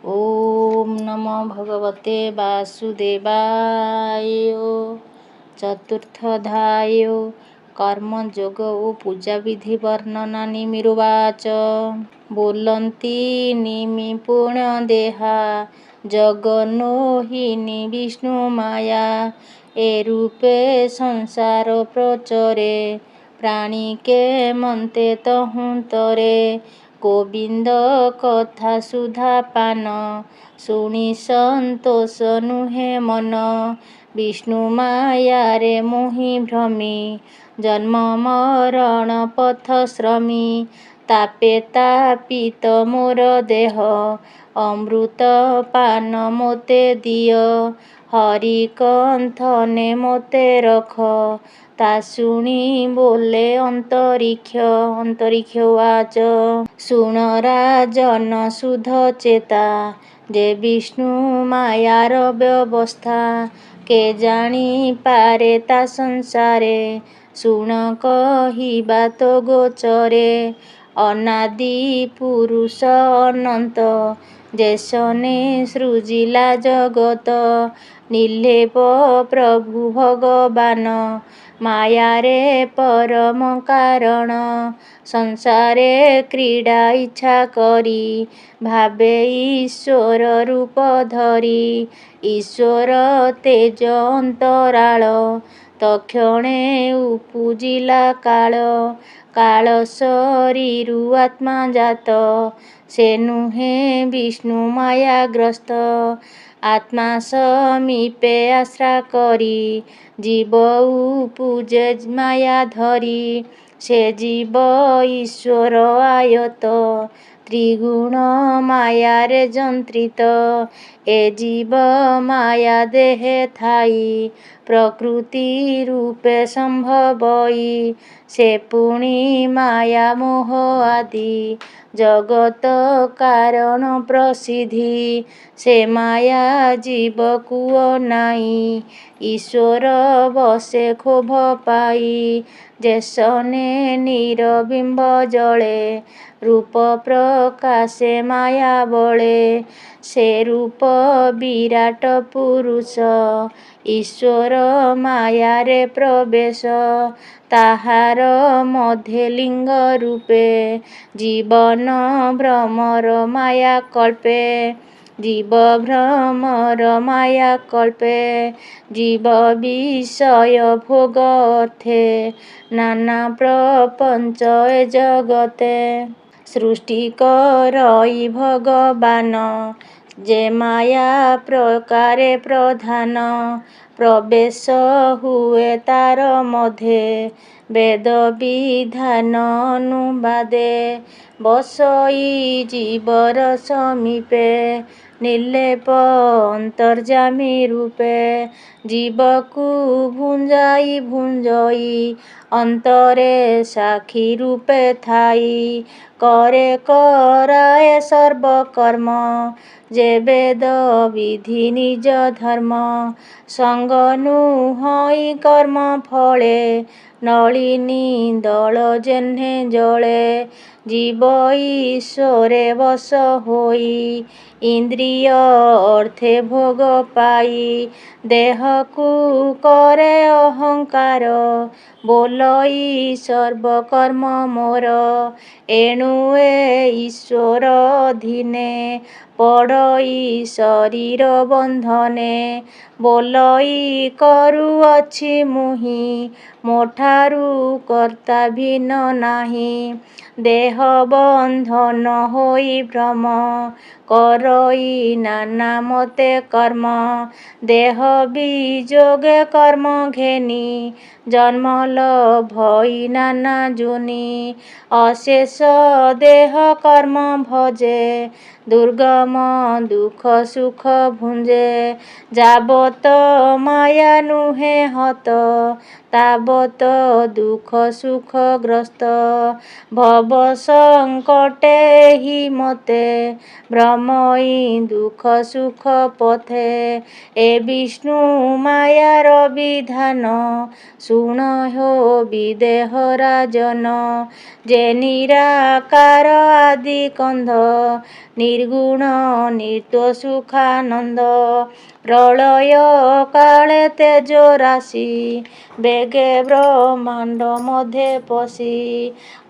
ओम नमो भगवते वासुदेवाय। चतुर्थाध्याय कर्मयोग ओ पूजा विधि वर्णना निमिरुवाच। बोलंती निमिपुण देहा जगन्मोहिनी विष्णु माया। ए रूपे संसार प्रचरे प्राणी के मन्ते तहुंतरे। गोविंद कथा सुधा पान शुणी संतोष नुहे मन। विष्णु मायारे मोहि भ्रमी जन्म मरण पथ श्रमी। तापे तापित मोर देह अमृत पान मोते दिय। हरि कंथने मोते रख ता शुणी बोले अंतरिक्ष वाच। शुण राजन शुद्ध चेता जे विष्णु मायार व्यवस्था। के जानी पारे ता संसारे शुण कहिबा तो गोचरे। अनादि पुरुष अनंत जेसने सृजिला जगत। निर्लेप प्रभु भगवान मायारे परम कारण। संसारे क्रीड़ा इच्छा करी भावे ईश्वर रूप धरी। ईश्वर तेज अंतराल तक्षणे उपुजिला काल। काल शरीरु आत्मा जात से नुहे विष्णु मायाग्रस्त। आत्मा समीपे आश्रा करी जीव उपुजे माया धरी। से जीव ईश्वर आयत त्रिगुण मायारे जंत्रित। ए जीव माया देहे थाई प्रकृति रूपे संभवई। से पुणी माया मोह आदि जगत कारण प्रसिद्धि। से माया जीव को अनाई ईश्वर बसे क्षोभ पाई। जेसने निरबिंब जले रूप प्रकाशे माया बले। से रूप विराट पुरुष ईश्वर मायारे प्रवेश। ताहार मध्य लिंग रूपे जीवन भ्रमर माया कल्पे। जीव भ्रमर माया कल्पे जीव विषय भोग अर्थे। नाना प्रपंच ए जगते सृष्टि करई भगवान। जे माया प्रकारे प्रधान प्रवेश हुए तार मध्य। वेद विधान अनुवादे बसई जीवर समीपे। निर्लेप अंतर्जामी रूपे जीवकु भुंजई अंतरे साक्षी रूपे थाई। करे कराए सर्वकर्म जे वेद विधि निज धर्म। संग नुहई कर्म फले नलिनी दल जेह्ने जले। जीव ईश्वरे बस होई इंद्रिय अर्थे भोग पाई। देहकु करे अहंकार बोलई सर्वकर्म मोर। एणु ए ईश्वर अधीने पड़ई शरीर बंधने। बोलई करुअछि मुहि मोठारु कर्ता भिन्न नाही। देह बंधन होई भ्रम करई नाना मते कर्म। देह वियोगे कर्म घेनी जन्म लभई नाना जोनि। अशेष देह कर्म भजे दुर्गम दुख सुख भुंजे। जाबत माया नुहे हत ताबत दुख सुख ग्रस्त। भव संकटे ही मते भ्रमई दुख सुख पथे। ए विष्णु मायार विधान शुण हो विदेह राजन। जे निराकार आदि कंध ନିର୍ଗୁଣ ନିତ୍ୟ ସୁଖାନନ୍ଦ। ପ୍ରଳୟ କାଳେ ତେଜ ରାଶି ବେଗେ ବ୍ରହ୍ମାଣ୍ଡ ମଧ୍ୟେ ପଶି।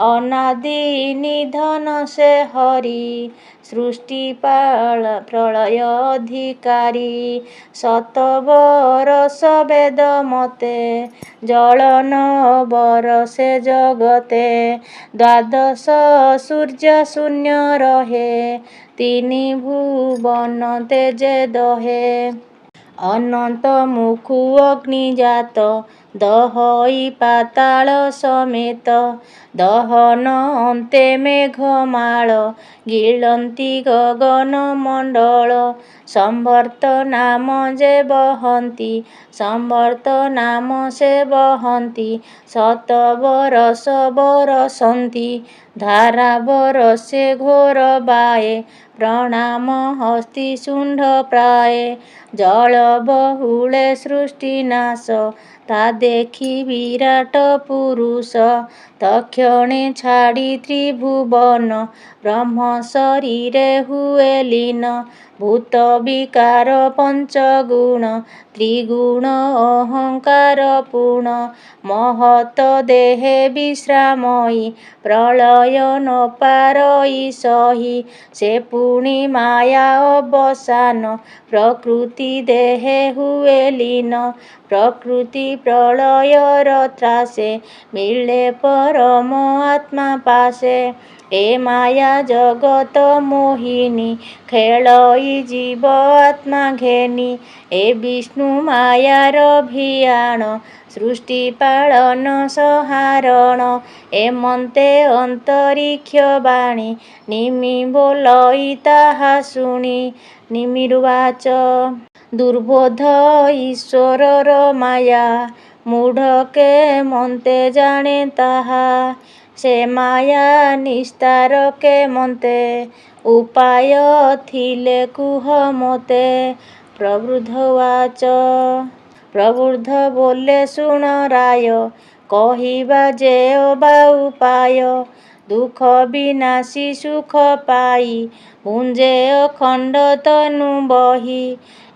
ଅନାଦି ନିଧନ ସେ ହରି ସୃଷ୍ଟି ପ୍ରଳୟ ଅଧିକାରୀ। ଶତ ବରଷ ବେଦ ମତେ ଜଳନ ବରଷେ ଜଗତେ। ଦ୍ୱାଦଶ ସୂର୍ଯ୍ୟ ଶୂନ୍ୟ ରହେ ତିନି ଭୁବନ ତେଜେ ଦହେ। ଅନନ୍ତ ମୁଖୁ ଅଗ୍ନି ଜାତ ଦହଇ ପାତାଳ ସମେତ। ଦହନ ଅନ୍ତେ ମେଘମାଳ ଗିଳନ୍ତି ଗଗନ ମଣ୍ଡଳ। ସମ୍ଭର୍ତ୍ତ ନାମ ଯେ ବହନ୍ତି ସମ୍ଭର୍ତ୍ତ ନାମ ସେ ବହନ୍ତି। ଶତ ବରଷ ବରଷନ୍ତି ଧାରା ବରଷେ ଘୋର ବାଏ। ପ୍ରଣାମ ହସ୍ତୀ ଶୁଣ୍ଢ ପ୍ରାଏ। ଜଳ ବହୁଳେ ସୃଷ୍ଟି ନାଶ ତା ଦେଖି ବିରାଟ ପୁରୁଷ। ତକ୍ଷଣେ ଛାଡ଼ି ତ୍ରିଭୁବନ ବ୍ରହ୍ମ ଶରୀରେ ହୁଏ ଲୀନ। ଭୂତ ବିକାର ପଞ୍ଚଗୁଣ ତ୍ରିଗୁଣ ଅହଙ୍କାର ପୂର୍ଣ୍ଣ। ମହତ ଦେହେ ବିଶ୍ରାମଇ ପ୍ରଳୟ ନ ପାରଇ ସହି। ସେ ପୁଣି ମାୟା ଅବସାନ ପ୍ରକୃତି ଦେହେ ହୁଏ ଲୀନ। ପ୍ରକୃତି ପ୍ରଳୟର ତ୍ରାସେ ମିଳେ ପରମ ଆତ୍ମା ପାଶେ। ଏ ମାୟା ଜଗତ ମୋହିନୀ ଖେଳଇ ଜୀବ ଆତ୍ମା ଘେନି। ଏ ବିଷ୍ଣୁ ମାୟାର ଭିଆଣ ସୃଷ୍ଟି ପାଳନ ସଂହାରଣ। ଏମନ୍ତେ ଅନ୍ତରିକ୍ଷ ବାଣୀ ନିମି ବୋଲଇ ତାହା ଶୁଣି। ନିମିରୁବାଚ ଦୁର୍ବୋଧ୍ୟ ଈଶ୍ୱରର ମାୟା ମୂଢ଼ କେମନ୍ତେ ଜାଣେ ତାହା। ସେ ମାୟା ନିସ୍ତାର କେମନ୍ତେ ଉପାୟ ଥିଲେ କୁହ ମୋତେ। ପ୍ରବୃଦ୍ଧ ଉବାଚ ପ୍ରବୃଦ୍ଧ ବୋଲେ ଶୁଣ ରାୟ କହିବା ଯେ ଅବା ଉପାୟ। ଦୁଃଖ ବିନାଶୀ ସୁଖ ପାଇ ପୁଞ୍ଜେ ଅଖଣ୍ଡ ତନୁ ବହି।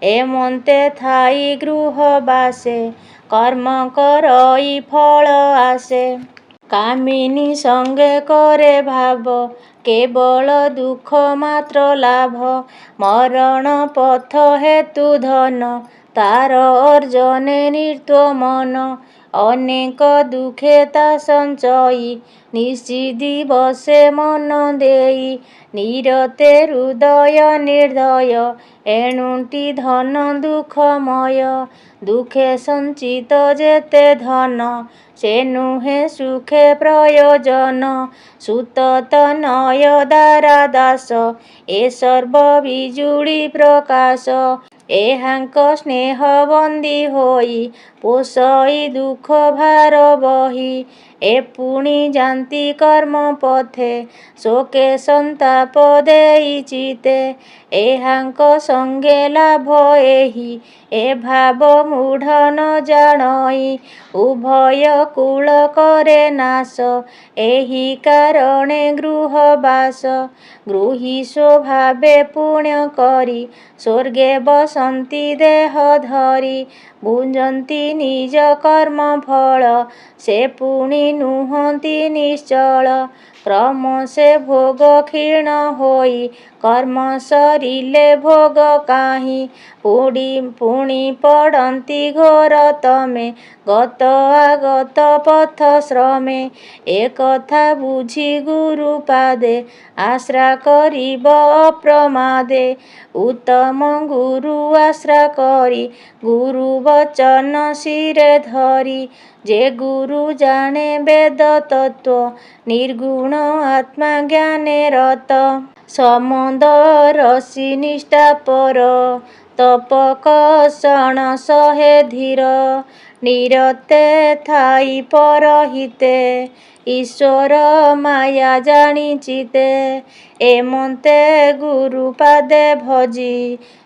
ଏମନ୍ତେ ଥାଇ ଗୃହ ବାସେ କର୍ମ କରଇ ଫଳ ଆସେ। କାମିନୀ ସଙ୍ଗେ କରେ ଭାବ କେବଳ ଦୁଃଖ ମାତ୍ର ଲାଭ। ମରଣ ପଥ ହେତୁ ଧନ ତାର ଅର୍ଜନେ ନିର୍ତ୍ୱ ମନ। ଅନେକ ଦୁଃଖେ ତା ସଞ୍ଚଇ ନିଶ୍ଚିଦି ବସେ ମନ ଦେଇ। ନିରତେ ହୃଦୟ ନିର୍ଦୟ ଏଣୁଟି ଧନ ଦୁଃଖମୟ। ଦୁଃଖେ ସଞ୍ଚିତ ଯେତେ ଧନ ସେ ନୁହେଁ ସୁଖେ ପ୍ରୟୋଜନ। ସୂତ ତନୟ ଦାରା ଦାସ ଏ ସର୍ବ ବିଜୁଳି ପ୍ରକାଶ। ଏହାଙ୍କ ସ୍ନେହ ବନ୍ଦୀ ହୋଇ ପୋଷଇ ଦୁଃଖ ଭାର ବହି। ଏ ପୁଣି ଯାନ୍ତି କର୍ମ ପଥେ ଶୋକେ ସନ୍ତାପ ଦେଇ ଚିତ୍ତେ। ଏହାଙ୍କ ସଙ୍ଗେ ଲାଭ ଏହି ଏ ଭାବ ମୂଢ଼ ନ ଜାଣଇ। ଉଭୟ କୁଳ କରେ ନାଶ ଏହି କାରଣେ ଗୃହ ବାସ। ଗୃହୀ ସ୍ୱଭାବେ ପୁଣ୍ୟ କରି ସ୍ୱର୍ଗେ ବସନ୍ତି ଦେହ ଧରି। ଭୁଞ୍ଜନ୍ତି ନିଜ କର୍ମ ଫଳ ସେ ପୁଣି ନୁହନ୍ତି ନିଶ୍ଚଳ। କ୍ରମଶେ ଭୋଗ କ୍ଷୀଣ ହୋଇ କର୍ମ ସରିଲେ ଭୋଗ କାହିଁ। ପୁଣି ପଡ଼ନ୍ତି ଘୋର ତମେ ଗତ ଆଗତ ପଥ ଶ୍ରମେ। ଏକଥା ବୁଝି ଗୁରୁ ପାଦେ ଆଶ୍ରା କରିବ ଅପ୍ରମାଦେ। ଉତ୍ତମ ଗୁରୁ ଆଶ୍ରା କରି ଗୁରୁ ବଚନ ଶିରେ ଧରି। ଯେ ଗୁରୁ ଜାଣେ ବେଦ ତତ୍ତ୍ୱ ନିର୍ଗୁଣ ଆତ୍ମା ଜ୍ଞାନେ ରତ। ସମଦର୍ଶୀ ନିଷ୍ଠାପର ତପ କଷଣ ସହେ ଧୀର। ନିରତେ ଥାଇ ପରହିତେ ଈଶ୍ୱର ମାୟା ଜାଣି ଚିତ୍ତେ। ଏମନ୍ତେ ଗୁରୁ ପାଦେ ଭଜି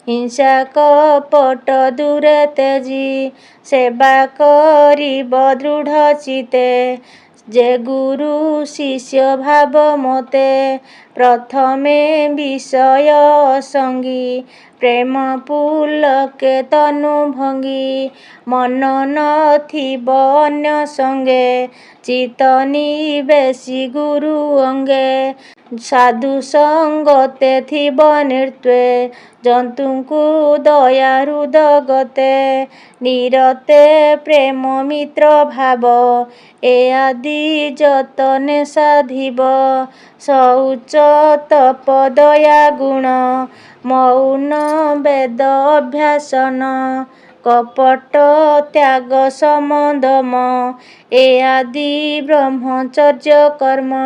ହିଂସା କପଟ ଦୂରେ ତେଜି। ସେବା କରିବ ଦୃଢ଼ ଚିତ୍ତେ ଯେ ଗୁରୁ ଶିଷ୍ୟ ଭାବ ମୋତେ। ପ୍ରଥମେ ବିଷୟ ସଙ୍ଗୀ ପ୍ରେମ ପୁଲକେ ତନୁ ଭଙ୍ଗୀ ମନ ନଥିବ ଅନ୍ୟ ସଙ୍ଗେ ଚିତ ନିବେଶୀ ଗୁରୁ ଅଙ୍ଗେ ସାଧୁ ସଙ୍ଗତେ ଥିବ ନିର୍ତ୍ୱେ ଜନ୍ତୁଙ୍କୁ ଦୟା ହୃଦ ଗତେ ନିରତେ ପ୍ରେମ ମିତ୍ର ଭାବ ଏ ଆଦି ଯତନେ ସାଧିବ ଶୌଚ ତପ ଦୟା ଗୁଣ ମୌନ ବେଦ ଅଭ୍ୟାସନ କପଟ ତ୍ୟାଗ ସମଦମ ଏ ଆଦି ବ୍ରହ୍ମଚର୍ଯ୍ୟ କର୍ମ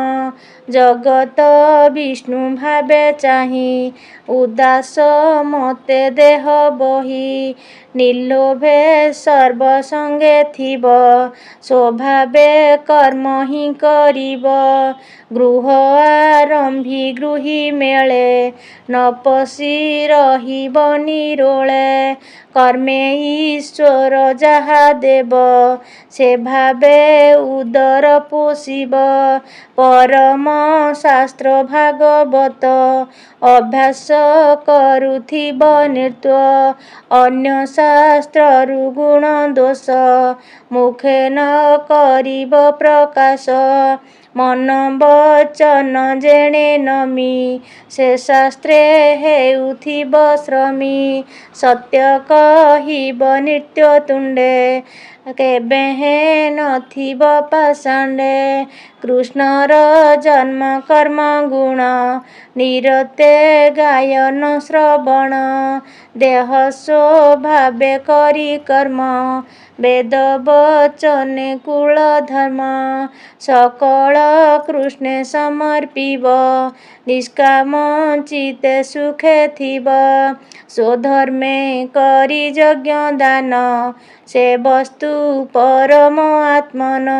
ଜଗତ ବିଷ୍ଣୁ ଭାବେ ଚାହିଁ ଉଦାସ ମତେ ଦେହ ବହି ନିର୍ଲୋଭେ ସର୍ବସଙ୍ଗେ ଥିବ ସ୍ୱଭାବେ କର୍ମ ହିଁ କରିବ ଗୃହ ଆରମ୍ଭି ଗୃହୀ ମେଳେ ନ ପଶି ରହିବ ନିରୋଳେ କର୍ମେ ଈଶ୍ୱର ଯାହା ଦେବ ସେ ଭାବେ ଉଦର ପୋଷିବ ପରମ ଶାସ୍ତ୍ର ଭାଗବତ ଅଭ୍ୟାସ କରୁଥିବ ନିର୍ତ୍ୱ ଅନ୍ୟ ଶାସ୍ତ୍ରରୁ ଗୁଣ ଦୋଷ ମୁଖେ ନ କରିବ ପ୍ରକାଶ ମନ ବଚନ ଯେଣେ ନମି ସେ ଶାସ୍ତ୍ରେ ହେଉଥିବ ଶ୍ରମୀ ସତ୍ୟ କହିବ ନିତ୍ୟ ତୁଣ୍ଡେ କେବେ ହେ ନଥିବ ପାଷାଣ୍ଡେ କୃଷ୍ଣର ଜନ୍ମ କର୍ମ ଗୁଣ ନିରତେ ଗାୟନ ଶ୍ରବଣ ଦେହ ସ୍ୱଭାବେ କରି କର୍ମ ବେଦ ବଚନେ କୁଳ ଧର୍ମ ସକଳ କୃଷ୍ଣେ ସମର୍ପିବ ନିଷ୍କାମ ଚିତେ ସୁଖେ ଥିବ ସ୍ୱଧର୍ମେ କରି ଯଜ୍ଞ ଦାନ ସେ ବସ୍ତୁ ପରମ ଆତ୍ମନ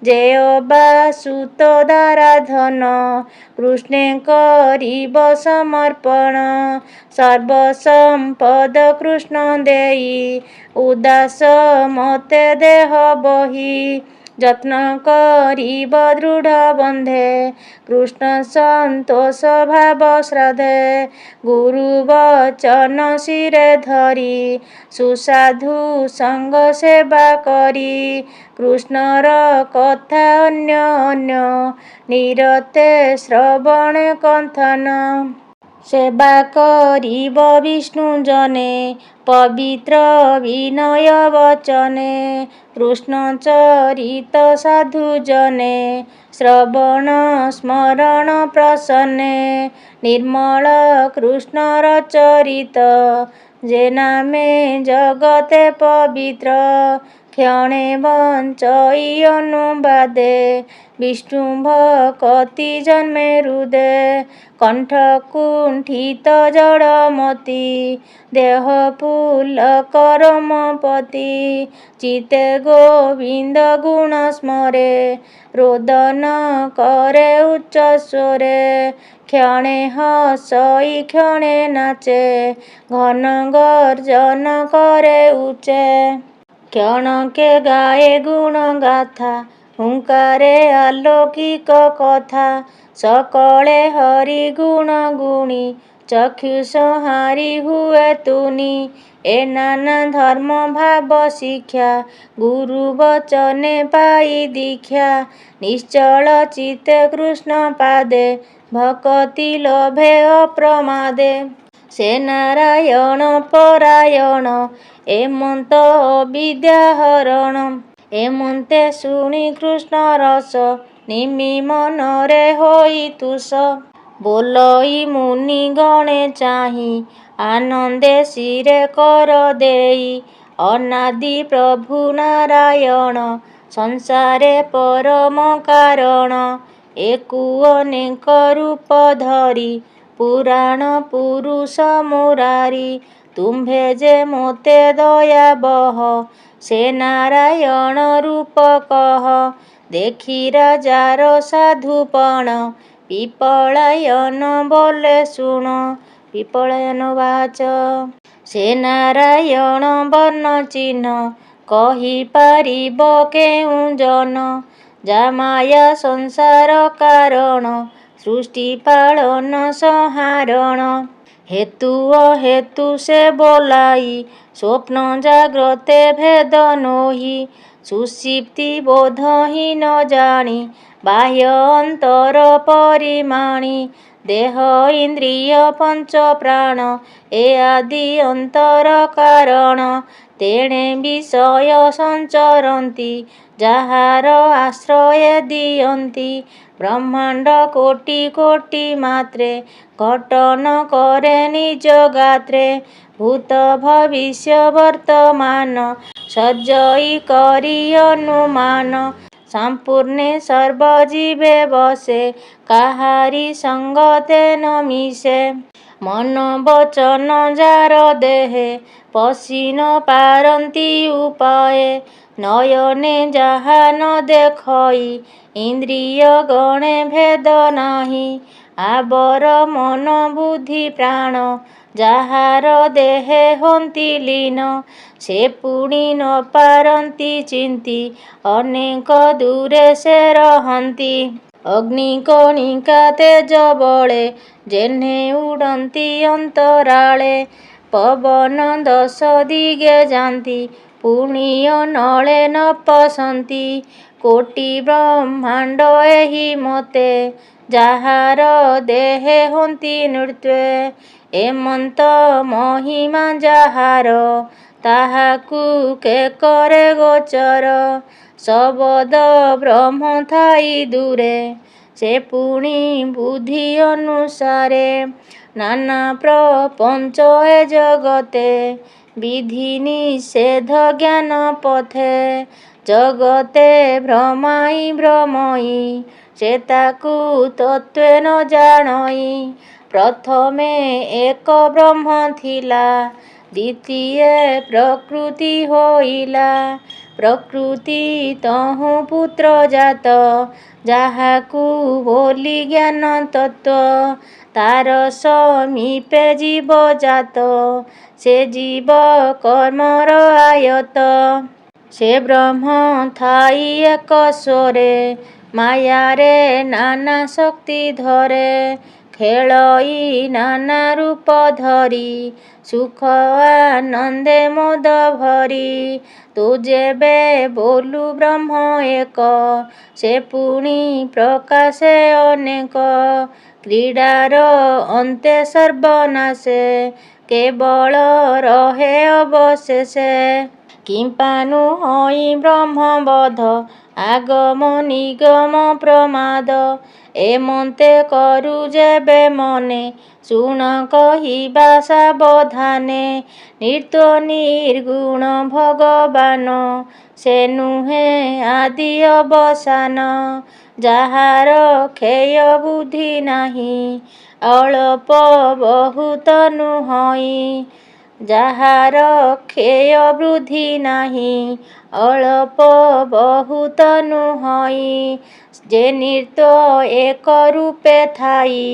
ଜେୟ ବା ସୁତ ଦାରାଧନ କୃଷ୍ଣେ କରିବ ସମର୍ପଣ ସର୍ବସମ୍ପଦ କୃଷ୍ଣ ଦେଇ ଉଦାସ ମତେ ଦେହ ବହି ଯତ୍ନ କରିବ ଦୃଢ଼ ବନ୍ଧେ କୃଷ୍ଣ ସନ୍ତୋଷ ଭାବ ଶ୍ରଦ୍ଧେ ଗୁରୁ ବଚନ ଶିରେ ଧରି ସୁସାଧୁ ସଙ୍ଗ ସେବା କରି କୃଷ୍ଣର କଥା ଅନ୍ୟ ଅନ୍ୟ ନିରତେ ଶ୍ରବଣେ କଥନ ସେବା କରିବ ବିଷ୍ଣୁ ଜନେ ପବିତ୍ର ବିନୟ ବଚନେ କୃଷ୍ଣ ଚରିତ ସାଧୁ ଜନେ ଶ୍ରବଣ ସ୍ମରଣ ପ୍ରସନ୍ନେ ନିର୍ମଳ କୃଷ୍ଣର ଚରିତ ଯେ ନାମେ ଜଗତେ ପବିତ୍ର କ୍ଷଣେ ବଞ୍ଚଇ ଅନୁବାଦେ ବିଷ୍ଣୁ ଭକତି ଜନ୍ମେ ହୃଦେ କଣ୍ଠ କୁଣ୍ଠିତ ଜଡ଼ମତି ଦେହ ପୁଲକ ରୋମପତି ଚିତେ ଗୋବିନ୍ଦ ଗୁଣ ସ୍ମରେ ରୋଦନ କରେ ଉଚ୍ଚ ସ୍ୱରେ କ୍ଷଣେ ହସଇ କ୍ଷଣେ ନାଚେ ଘନ ଗର୍ଜନ କରେ ଉଚ୍ଚେ କ୍ଷଣକେ ଗାଏ ଗୁଣ ଗାଥା ହୁଙ୍କାରେ ଆଲୌକିକ କଥା ସକଳେ ହରି ଗୁଣ ଗୁଣି ଚକ୍ଷୁ ସଂହାରି ହୁଏ ତୁନି ଏ ନାନା ଧର୍ମ ଭାବ ଶିକ୍ଷା ଗୁରୁ ବଚନେ ପାଇ ଦୀକ୍ଷା ନିଶ୍ଚଳ ଚିତ୍ତେ କୃଷ୍ଣ ପାଦେ ଭକତି ଲୋଭେ ଅପ୍ରମାଦେ ସେ ନାରାୟଣ ପରାୟଣ ଏମନ୍ତ ଅବିଦ୍ୟା ହରଣ ଏମନ୍ତେ ଶୁଣି କୃଷ୍ଣ ରସ ନିମି ମନରେ ହୋଇ ତୁଷ ବୋଲଇ ମୁନି ଗଣେ ଚାହିଁ ଆନନ୍ଦେ ଶିରେ କର ଦେଇ ଅନାଦି ପ୍ରଭୁ ନାରାୟଣ ସଂସାରେ ପରମ କାରଣ ଏକୁ ଅନେକ ରୂପ ଧରି ପୁରାଣ ପୁରୁଷ ମୁରାରି ତୁମ୍ଭେ ଯେ ମୋତେ ଦୟା ବହ ସେ ନାରାୟଣ ରୂପ କହ ଦେଖି ରାଜାର ସାଧୁପଣ ପିପଳାୟନ ବୋଲେ ଶୁଣ ପିପଳାୟନ ବାଚ ସେ ନାରାୟଣ ବର୍ଣ୍ଣ ଚିହ୍ନ କହିପାରିବ କେଉଁ ଜନ ଯା ମାୟା ସଂସାର କାରଣ सृष्टि पालन संहारण हेतु अहेतु से बोलाई स्वप्न जाग्रते भेद नोही सुषिप्ति बोध ही न जानी बाह्य अंतर परिमाणी देह इंद्रिय पंच प्राण ए आदि अंतर कारण तेणे विषय संचरन्ति ଯାହାର ଆଶ୍ରୟ ଦିଅନ୍ତି ବ୍ରହ୍ମାଣ୍ଡ କୋଟି କୋଟି ମାତ୍ରେ ଘଟନ କରେ ନିଜ ଗାତ୍ରେ ଭୂତ ଭବିଷ୍ୟ ବର୍ତ୍ତମାନ ସଜଇ କରି ଅନୁମାନ ସମ୍ପୂର୍ଣ୍ଣେ ସର୍ବଜୀବେ ବସେ କାହାରି ସଙ୍ଗତେ ନ ମିଶେ ମନ ବଚନ ଯାର ଦେହେ ପଶି ନ ପାରନ୍ତି ଉପାଏ ନୟନେ ଯାହା ନ ଦେଖଇ ଇନ୍ଦ୍ରିୟ ଗଣେ ଭେଦ ନାହିଁ ଆବର ମନ ବୁଦ୍ଧି ପ୍ରାଣ ଯାହାର ଦେହେ ହନ୍ତି ଲୀନ ସେ ପୁଣି ନ ପାରନ୍ତି ଚିନ୍ତି ଅନେକ ଦୂରେ ସେ ରହନ୍ତି ଅଗ୍ନି କଣିକା ତେଜ ବଳେ ଯେହ୍ନେ ଉଡ଼ନ୍ତି ଅନ୍ତରାଳେ ପବନ ଦଶ ଦିଗେ ଯାନ୍ତି ପୁଣି ଅନଳେ ନ ପଶନ୍ତି କୋଟି ବ୍ରହ୍ମାଣ୍ଡ ଏହି ମତେ ଯାହାର ଦେହେ ହନ୍ତି ନୃତ୍ୟ ଏମନ୍ତ ମହିମା ଯାହାର ତାହାକୁ କେ କରେ ଗୋଚର ଶବଦ ବ୍ରହ୍ମ ଥାଇ ଦୂରେ ସେ ପୁଣି ବୁଦ୍ଧି ଅନୁସାରେ ନାନା ପ୍ରପଞ୍ଚ ଏ ଜଗତେ ବିଧି ନିଷେଧ ଜ୍ଞାନ ପଥେ ଜଗତେ ଭ୍ରମାଇ ଭ୍ରମଇ ସେ ତାକୁ ତତ୍ତ୍ୱେ ନ ଜାଣଇ ପ୍ରଥମେ ଏକ ବ୍ରହ୍ମ ଥିଲା ଦ୍ୱିତୀୟ ପ୍ରକୃତି ହୋଇଲା ପ୍ରକୃତି ତହୁଁ ପୁତ୍ର ଜାତ ଯାହାକୁ ବୋଲି ଜ୍ଞାନ ତତ୍ତ୍ୱ ତାର ସମୀପେ ଜୀବ ଜାତ ସେ ଜୀବ କର୍ମର ଆୟତ ସେ ବ୍ରହ୍ମ ଥାଇ ଏକ ସ୍ୱରେ ମାୟାରେ ନାନା ଶକ୍ତି ଧରେ ଖେଳଇ ନାନା ରୂପ ଧରି ସୁଖ ଆନନ୍ଦେ ମୋଦ ଭରି ତୁ ଯେବେ ବୋଲୁ ବ୍ରହ୍ମ ଏକ ସେ ପୁଣି ପ୍ରକାଶେ ଅନେକ କ୍ରୀଡ଼ାର ଅନ୍ତେ ସର୍ବନାଶେ କେବଳ ରହେ ଅବଶେଷେ କିମ୍ପାନୁ ହଇ ବ୍ରହ୍ମବଧ ଆଗମ ନିଗମ ପ୍ରମାଦ ଏମନ୍ତେ କରୁ ଯେବେ ମନେ ଶୁଣ କହିବା ସାବଧାନେ ନିତ୍ୟ ନିର୍ଗୁଣ ଭଗବାନ ସେ ନୁହେଁ ଆଦି ଅବସାନ ଯାହାର କ୍ଷୟ ବୁଦ୍ଧି ନାହିଁ ଅଳପ ବହୁତ ନୁହଁଇ ଯାହାର କ୍ଷୟ ବୃଦ୍ଧି ନାହିଁ ଅଳପ ବହୁତ ନୁହଁଇ ଯେ ନିତ୍ୟ ଏକ ରୂପେ ଥାଇ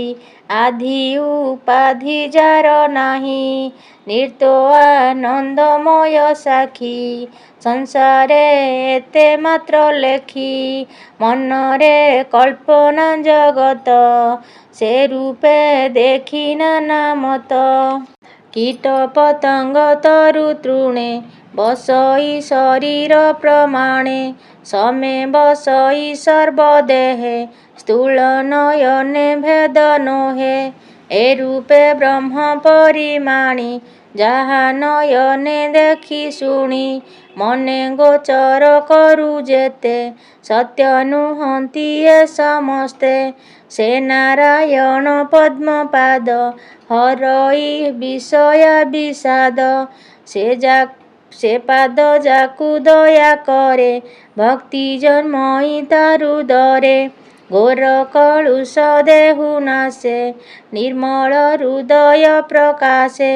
ଆଧି ଉପାଧି ଯାର ନାହିଁ ନିତ୍ୟ ଆନନ୍ଦମୟ ସାକ୍ଷୀ ସଂସାରେ ଏତେ ମାତ୍ର ଲେଖି ମନରେ କଳ୍ପନା ଜଗତ ସେ ରୂପେ ଦେଖି ନାନା ମତ କୀଟ ପତଙ୍ଗ ତରୁ ତୃଣେ ବସଇ ଶରୀର ପ୍ରମାଣେ ସମେ ବସଇ ସର୍ବଦେହେ ସ୍ଥୂଳ ନୟନେ ଭେଦ ନୋହେ ଏ ରୂପେ ବ୍ରହ୍ମ ପରିମାଣି ଯାହା ନୟନେ ଦେଖି ଶୁଣି ମନେ ଗୋଚର କରୁ ଯେତେ ସତ୍ୟ ନୁହନ୍ତି ଏ ସମସ୍ତେ ସେ ନାରାୟଣ ପଦ୍ମପାଦ ହରଇ ବିଷୟ ବିଷାଦ ସେ ପାଦ ଯାକୁ ଦୟା କରେ ଭକ୍ତି ଜନ୍ମଇ ତାରୁ ଦରେ ଘୋର କଳୁଷ ଦେହୁ ନାଶେ ନିର୍ମଳ ହୃଦୟ ପ୍ରକାଶେ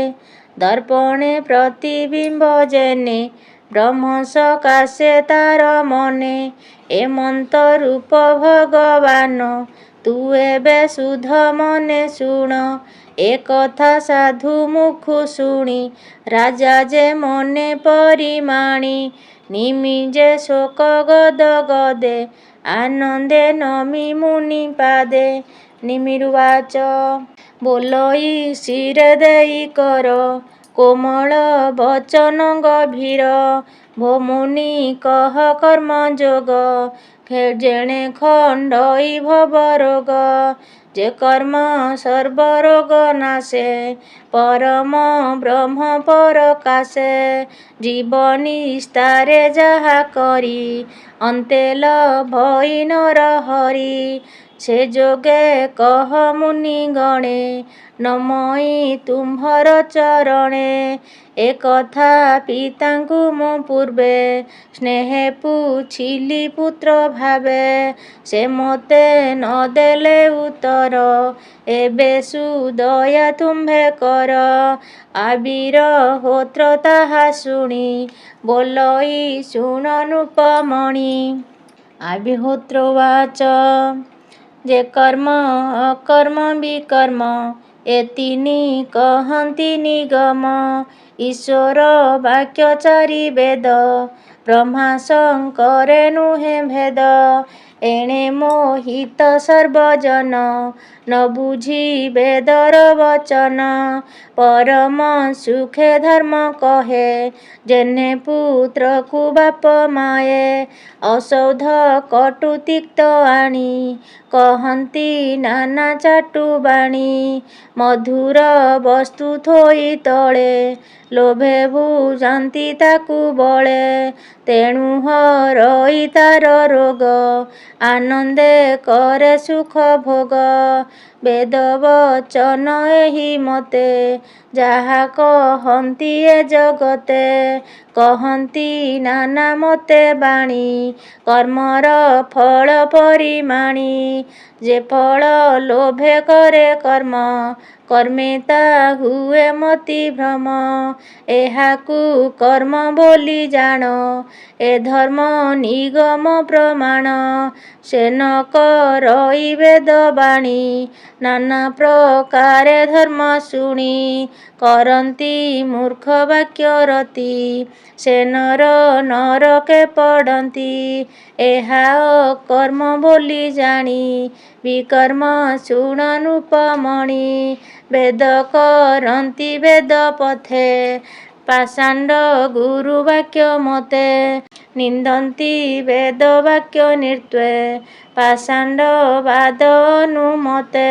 ଦର୍ପଣେ ପ୍ରତିବିମ୍ବ ଯେନେ ବ୍ରହ୍ମ ସକାଶେ ତାର ମନେ ଏମନ୍ତ ରୂପ ଭଗବାନ ତୁ ଏବେ ଶୁଦ୍ଧ ମନେ ଶୁଣ ଏକଥା ସାଧୁ ମୁଖୁ ଶୁଣି ରାଜା ଯେ ମନେ ପରିମାଣି ନିମିଜେ ଶୋକ ଗଦ ଗଦେ ଆନନ୍ଦେ ନମି ମୁନି ପାଦେ ନିମିରୁବାଚ ବୋଲଇ ଶିରେ ଦେଇ କର କୋମଳ ବଚନ ଗଭୀର ଭୋମୁନି କହ କର୍ମ ଯୋଗ ଯେଣେ ଖଣ୍ଡଇ ଭବ ରୋଗ ଯେ କର୍ମ ସର୍ବରୋଗ ନାଶେ ପରମ ବ୍ରହ୍ମ ପରକାଶେ ଜୀବନି ସ୍ତାରେ ଯାହା କରି ଅନ୍ତେ ଲଭଇ ନର ହରି ସେ ଯୋଗେ କହ ମୁନି ଗଣେ ନମଇ ତୁମ୍ଭର ଚରଣେ ଏ କଥା ପିତାଙ୍କୁ ମୁଁ ପୂର୍ବେ ସ୍ନେହେ ପୁଥିଲି ପୁତ୍ର ଭାବେ ସେ ମୋତେ ନ ଦେଲେ ଉତ୍ତର ଏବେ ସୁଦୟା ତୁମ୍ଭେ କର ଆବିର ହୋତ୍ର ତାହା ଶୁଣି ବୋଲଇ ଶୁଣ ନୃପମଣି ଆବିହୋତ୍ରୋବାଚ ଯେ କର୍ମ ଅକର୍ମ ବିକର୍ମ ଏ ତିନି କହନ୍ତି ନିଗମ ଈଶ୍ୱର ବାକ୍ୟ ଚାରି ବେଦ ବ୍ରହ୍ମା ଶଙ୍କରେ ନୁହେଁ ଭେଦ ଏଣେ ମୋହିତ ସର୍ବଜନ ନ ବୁଝି ବେଦର ବଚନ ପରମ ସୁଖେ ଧର୍ମ କହେ ଯେହ୍ନେ ପୁତ୍ରକୁ ବାପ ମାଏ ଔଷଧ କଟୁ ତିକ୍ତ ଆଣି କହନ୍ତି ନାନା ଚାଟୁ ବାଣୀ ମଧୁର ବସ୍ତୁ ଥୋଇ ତଳେ ଲୋଭେ ଭୁଜାନ୍ତି ତାକୁ ବଳେ ତେଣୁ ହରଇ ତାର ରୋଗ ଆନନ୍ଦେ କରେ ସୁଖ ଭୋଗ ବେଦ ବଚନ ଏହି ମତେ ଯାହା କହନ୍ତି ଏ ଜଗତେ କହନ୍ତି ନାନା ମତେ ବାଣୀ କର୍ମର ଫଳ ପରିମାଣି ଯେ ଫଳ ଲୋଭେ କରେ କର୍ମ କର୍ମେ ତା ହୁଏ ମତି ଭ୍ରମ ଏହାକୁ କର୍ମ ବୋଲି ଜାଣ ଏ ଧର୍ମ ନିଗମ ପ୍ରମାଣ ସେ ନ କରଇ ବେଦ ବାଣୀ ନାନା ପ୍ରକାରେ ଧର୍ମ ଶୁଣି କରନ୍ତି ମୂର୍ଖ ବାକ୍ୟ ରତି ସେ ନର ନରକେ ପଡ଼ନ୍ତି ଏହା ଅକର୍ମ ବୋଲି ଜାଣି ବିକର୍ମ ଶୁଣ ନୃପମଣି ବେଦ କରନ୍ତି ବେଦ ପଥେ ପାଷାଣ୍ଡ ଗୁରୁ ବାକ୍ୟ ମତେ ନିନ୍ଦନ୍ତି ବେଦ ବାକ୍ୟ ନିର୍ତ୍ୱେ ପାଷାଣ୍ଡ ବାଦ ଅନୁମତେ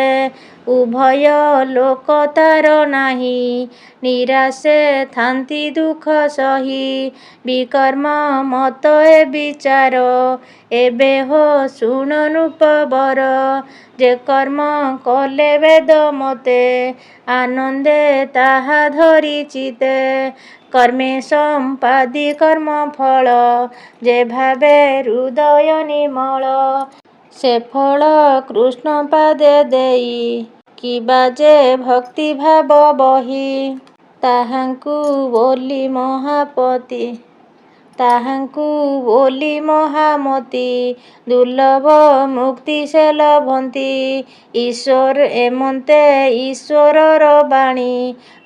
ଉଭୟ ଲୋକ ତାର ନାହିଁ ନିରାଶେ ଥାନ୍ତି ଦୁଃଖ ସହି ବିକର୍ମ ମତ ଏ ବିଚାର ଏବେ ହୋ ଶୁଣ ନୃପବର ଯେ କର୍ମ କଲେ ବେଦ ମତେ ଆନନ୍ଦେ ତାହା ଧରି ଚିତେ କର୍ମେ ସମ୍ପାଦି କର୍ମ ଫଳ ଯେ ଭାବେ ହୃଦୟ ନିର୍ମଳ ସେ ଫଳ କୃଷ୍ଣ ପାଦେ ଦେଇ କିବା ଯେ ଭକ୍ତି ଭାବ ବହି ତାହାଙ୍କୁ ବୋଲି ମହାପତି ତାହାଙ୍କୁ ବୋଲି ମହାମତି ଦୁର୍ଲଭ ମୁକ୍ତି ସେ ଲଭନ୍ତି ଈଶ୍ୱର ଏମନ୍ତେ ଈଶ୍ୱରର ବାଣୀ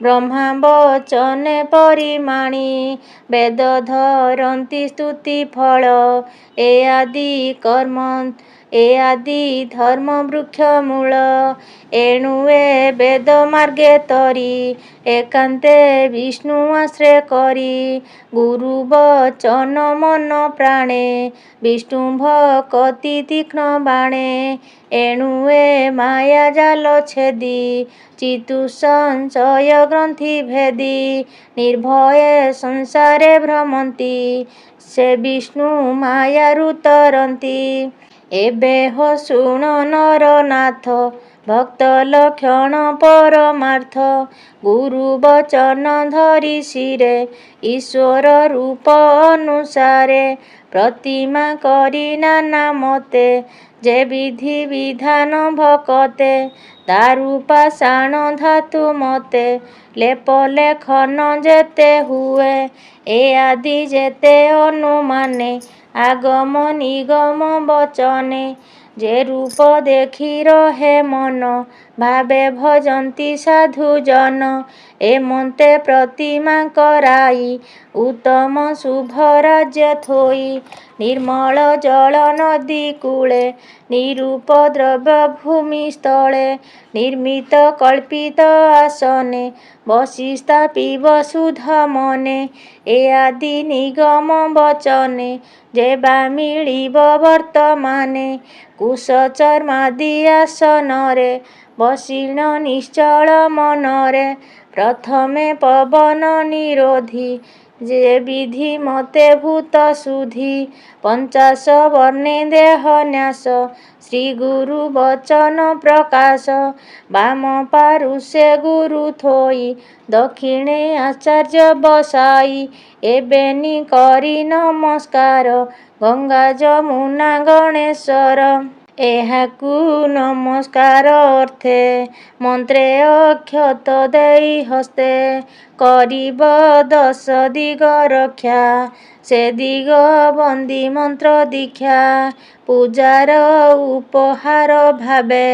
ବ୍ରହ୍ମା ବଚନେ ପରିମାଣି ବେଦ ଧରନ୍ତି ସ୍ତୁତି ଫଳ ଏ ଆଦି କର୍ମ ଏ ଆଦି ଧର୍ମ ବୃକ୍ଷ ମୂଳ ଏଣୁ ଏ ବେଦ ମାର୍ଗେ ତରି ଏକାନ୍ତେ ବିଷ୍ଣୁ ଆଶ୍ରୟ କରି ଗୁରୁ ବଚନ ମନ ପ୍ରାଣେ ବିଷ୍ଣୁ ଭକତି ତୀକ୍ଷ୍ଣ ବାଣେ ଏଣୁ ଏ ମାୟା ଜାଲ ଛେଦି ଚିତୁ ସଂଶୟ ଗ୍ରନ୍ଥି ଭେଦି ନିର୍ଭୟେ ସଂସାରେ ଭ୍ରମନ୍ତି ସେ ବିଷ୍ଣୁ ମାୟାରୁ ତରନ୍ତି ଏବେ ହୋ ଶୁଣ ନରନାଥ ଭକ୍ତ ଲକ୍ଷଣ ପରମାର୍ଥ ଗୁରୁ ବଚନ ଧରି ଶିରେ ଈଶ୍ୱର ରୂପ ଅନୁସାରେ ପ୍ରତିମା କରି ନାନା ମତେ ଯେ ବିଧି ବିଧାନ ଭକତେ ଦାରୁ ପାଷାଣ ଧାତୁ ମତେ ଲେପ ଲେଖନ ଯେତେ ହୁଏ ଏ ଆଦି ଯେତେ ଅନୁମାନେ ଆଗମ ନିଗମ ବଚନେ ଯେ ରୂପ ଦେଖି ରହେ ମନ ଭାବେ ଭଜନ୍ତି ସାଧୁଜନ। ଏମନ୍ତେ ପ୍ରତିମା କରାଇ ଉତ୍ତମ ଶୁଭ ରାଜ୍ୟ ଥୋଇ। ନିର୍ମଳ ଜଳ ନଦୀ କୂଳେ ନିରୁପଦ୍ରବ ଭୂମି ସ୍ଥଳେ। ନିର୍ମିତ କଳ୍ପିତ ଆସନେ ବସି ସ୍ଥାପିବ ଶୁଦ୍ଧ ମନେ। ଏ ଆଦି ନିଗମ ବଚନେ ଯେବା ମିଳିବ ବର୍ତ୍ତମାନେ। କୁଶ ଚର୍ମାଦି ଆସନରେ ବସିଣ ନିଶ୍ଚଳ ମନରେ। ପ୍ରଥମେ ପବନ ନିରୋଧି ଯେ ବିଧି ମତେ ଭୂତ ଶୁଦ୍ଧି। ପଞ୍ଚାଶ ବର୍ଣ୍ଣେ ଦେହ ନ୍ୟାସ ଶ୍ରୀ ଗୁରୁ ବଚନ ପ୍ରକାଶ। ବାମ ପାରୁଷେ ଗୁରୁ ଥୋଇ ଦକ୍ଷିଣେ ଆଚାର୍ଯ୍ୟ ବସାଇ। ଏବେନି କରି ନମସ୍କାର ଗଙ୍ଗା ଯମୁନା ଗଣେଶ୍ୱର। ଏହାକୁ ନମସ୍କାର ଅର୍ଥେ ମନ୍ତ୍ରେ ଅକ୍ଷତ ଦେଇ ହସ୍ତେ। କରିବ 10 ଦିଗ ରକ୍ଷା ସେ ଦିଗ ବନ୍ଦୀ ମନ୍ତ୍ର ଦୀକ୍ଷା। ପୂଜାର ଉପହାର ଭାବେ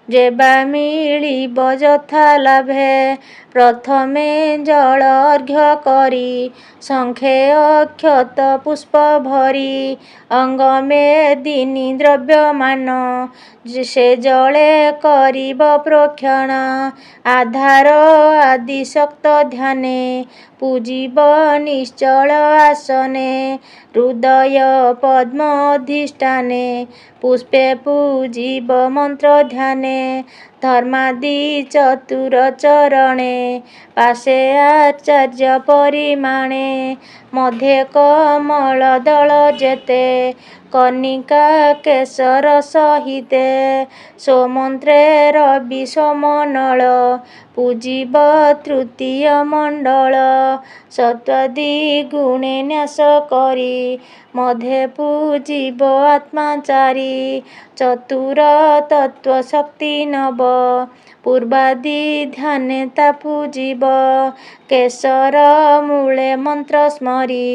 ଯେବା ମିଳିବ ଯଥା ଲାଭେ। ପ୍ରଥମେ ଜଳ ଅର୍ଘ୍ୟ କରି ଶଙ୍ଖେ ଅକ୍ଷତ ପୁଷ୍ପ ଭରି। ଅଙ୍ଗମେ ଦିନି ଦ୍ରବ୍ୟମାନ ସେ ଜଳେ କରିବ ପ୍ରୋକ୍ଷଣ। ଆଧାର ଆଦି ଶକ୍ତ ଧ୍ୟାନେ ପୂଜିବ ନିଶ୍ଚଳ ଆସନେ। ହୃଦୟ ପଦ୍ମ ଅଧିଷ୍ଠାନେ ପୁଷ୍ପେ ପୂଜିବ ମନ୍ତ୍ର ଧ୍ୟାନେ। ଧର୍ମାଦି ଚତୁର ଚରଣେ ପାଶେ ଆଚାର୍ଯ୍ୟ ପରିମାଣେ। ମଧ୍ୟେ କମଳ ଦଳ ଯେତେ କନିକା କେଶର ସହିତେ। ସ୍ୱମନ୍ତ୍ରେ ରବି ସୋମନଳ ପୂଜିବ ତୃତୀୟ ମଣ୍ଡଳ। ସତ୍ୱାଦି ଗୁଣେ ନ୍ୟାସ କରି ମଧ୍ୟେ ପୂଜିବ ଆତ୍ମାଚାରି। ଚତୁର ତତ୍ତ୍ୱ ଶକ୍ତି ନବ ପୂର୍ବାଦି ଧ୍ୟାନେ ତା ପୂଜିବ। କେଶର ମୂଳେ ମନ୍ତ୍ର ସ୍ମରି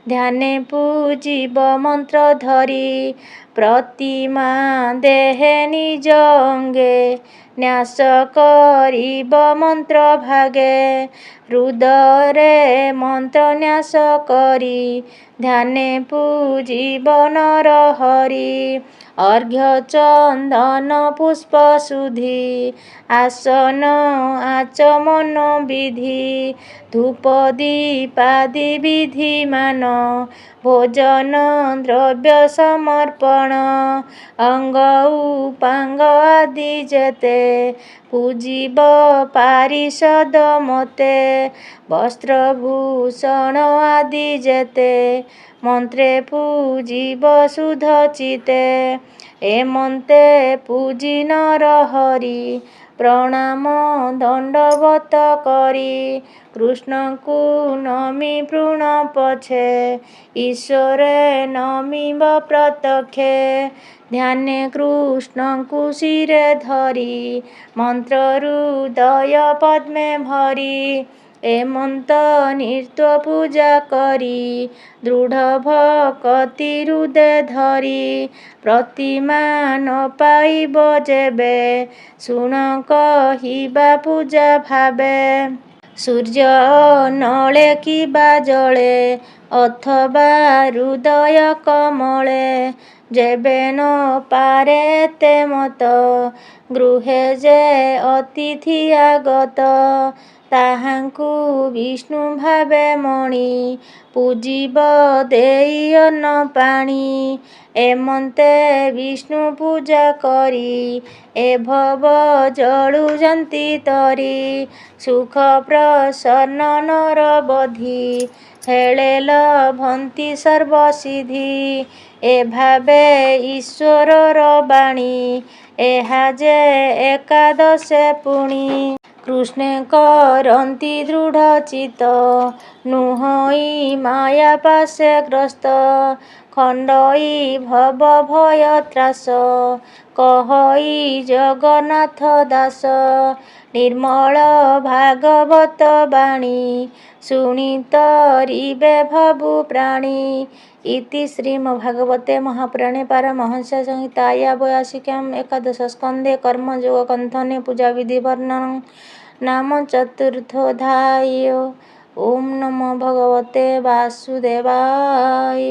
ଧ୍ୟାନେ ପୂଜିବ ମନ୍ତ୍ର ଧରି। ପ୍ରତିମା ଦେହେ ନିଜ ଅଙ୍ଗେ ନ୍ୟାସ କରିବ ମନ୍ତ୍ର ଭାଗେ। ହୃଦୟରେ ମନ୍ତ୍ର ନ୍ୟାସ କରି ଧ୍ୟାନେ ପୂଜିବ ନର ହରି। ଅର୍ଘ୍ୟ ଚନ୍ଦନ ପୁଷ୍ପ ଶୁଦ୍ଧି ଆସନ ଆଚମନ ବିଧି। ଧୂପ ଦୀପାଦି ବିଧିମାନ ଭୋଜନ ଦ୍ରବ୍ୟ ସମର୍ପଣ। ଅଙ୍ଗ ଉପାଙ୍ଗ ଆଦି ଯେତେ ପୂଜିବ ପାରିଷଦ ମତେ। ବସ୍ତ୍ର ଭୂଷଣ ଆଦି ଯେତେ ମନ୍ତ୍ରେ ପୂଜିବ ଶୁଦ୍ଧ ଚିତ୍ତେ। ଏମନ୍ତେ ପୂଜି ନର ହରି ପ୍ରଣାମ ଦଣ୍ଡବତ କରି। କୃଷ୍ଣଙ୍କୁ ନମି ଭ୍ରୂଣ ପଛେ ଈଶ୍ୱରେ ନମିବ ପ୍ରତ୍ୟକ୍ଷେ। ଧ୍ୟାନେ କୃଷ୍ଣଙ୍କୁ ଶିରେ ଧରି ମନ୍ତ୍ର ହୃଦୟ ପଦ୍ମେ ଭରି। ଏମନ୍ତ ନିତ୍ୟ ପୂଜା କରି ଦୃଢ଼ ଭକତି ହୃଦେ ଧରି। ପ୍ରତିମା ନ ପାଇବ ଯେବେ ଶୁଣ କହିବା ପୂଜା ଭାବେ। ସୂର୍ଯ୍ୟ ନଳେ କିବା ଜଳେ ଅଥବା ହୃଦୟ କମଳେ। ଯେବେ ନ ପାରେ ଏତେ ମତ ଗୃହେ ଯେ ଅତିଥି ଆଗତ। ତାହାଙ୍କୁ ବିଷ୍ଣୁ ଭାବେ ମଣି ପୂଜିବ ଦେଇ ଅନ୍ନ ପାଣି। ଏମନ୍ତେ ବିଷ୍ଣୁ ପୂଜା କରି ଏ ଭବ ଜଳୁଛନ୍ତି ତରି। ସୁଖ ପ୍ରସନ୍ନ ନର ବଧି ହେଳେ ଲଭନ୍ତି ସର୍ବସିଦ୍ଧି। ଏ ଭାବେ ଈଶ୍ୱରର ବାଣୀ ଏହା ଯେ ଏକାଦଶେ ପୁଣି। କୃଷ୍ଣେ କରନ୍ତି ଦୃଢ଼ ଚିତ୍ତ ନୁହଁଇ ମାୟା ପାଶେ ଗ୍ରସ୍ତ। ଖଣ୍ଡଇ ଭବ ଭୟ ତ୍ରାସ କହଇ ଜଗନ୍ନାଥ ଦାସ। ନିର୍ମଳ ଭାଗବତ ବାଣୀ ଶୁଣି ତରିବେ ଭବୁ ପ୍ରାଣୀ। इति श्रीमद्भागवते महापुराणे पारमहंस्यां संहितायां वैयासिक्याम् एकादशस्कन्धे कर्मयोगकथने पूजाविधिवर्णनं नाम चतुर्थोऽध्यायः। ॐ नमो भगवते वासुदेवाय।